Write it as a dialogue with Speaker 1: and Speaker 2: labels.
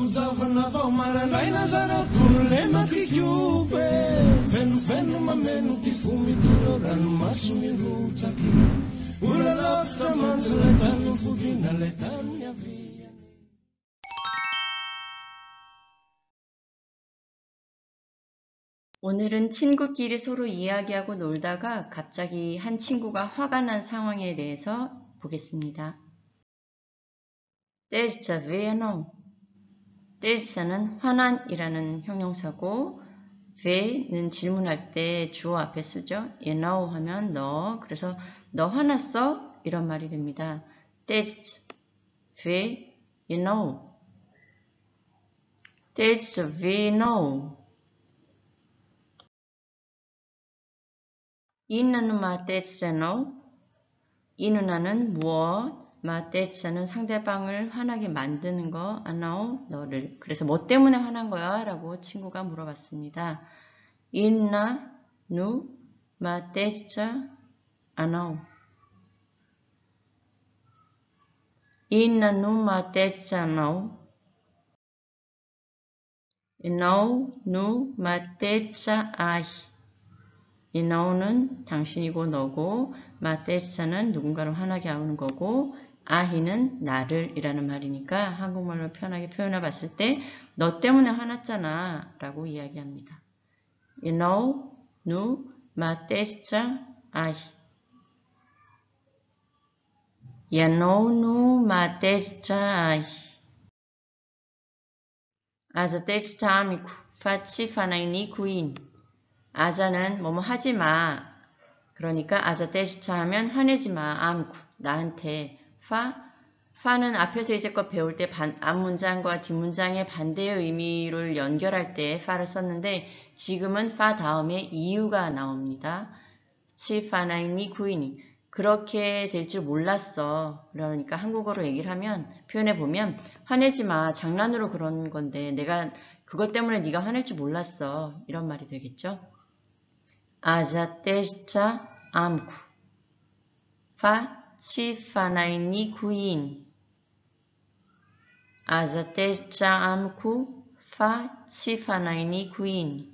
Speaker 1: Manjavana vao marandraina zareo problema kikiope fenofeno mameno ty fomitoro ranomaso mirotsaky ola lavitra mantsy lay tany fodina lay tany miaviany.
Speaker 2: 오늘은 친구끼리 서로 이야기하고 놀다가 갑자기 한 친구가 화가 난 상황에 대해서 보겠습니다. Desde ver não. Desde는 화난이라는 형용사고 ver는 질문할 때 주어 앞에 쓰죠. You know 하면 너. 그래서 너 화났어? 이런 말이 됩니다. Desde ver you know. Desde ver não. 이 누나 desde não. 이 누나는 무엇? 마테츠는 상대방을 화나게 만드는 거, 아나오, 너를. 그래서 뭐 때문에 화난 거야? 라고 친구가 물어봤습니다. 인나, 누, 마테츠, 아나오. 인나, 누, 마테츠, 아나오. 이노, 누, 마테츠, 아히. 이노는 당신이고 너고, 마테츠는 누군가를 화나게 하는 거고, 아히는 나를 이라는 말이니까 한국말로 편하게 표현해 봤을 때 너 때문에 화났잖아 라고 이야기합니다. You know, nu, matesta, ahi. You know, nu, matesta, ahi. Aza texta amico, facci fanaini kuin. 아자는 뭐뭐 하지 마. 그러니까 아자 texta 하면 화내지 마. amico, 나한테. 파는 앞에서 이제껏 배울 때 앞문장과 뒷문장의 반대의 의미를 연결할 때 파를 썼는데 지금은 파 다음에 이유가 나옵니다. 치 파나이니 구이니 그렇게 될 줄 몰랐어. 그러니까 한국어로 얘기를 하면 표현해 보면 화내지 마. 장난으로 그런 건데 내가 그것 때문에 네가 화낼 줄 몰랐어. 이런 말이 되겠죠. 아자 테스타 암쿠 파 Ci fanaini kuin. Aza te cha amku fa ci fanaini kuin.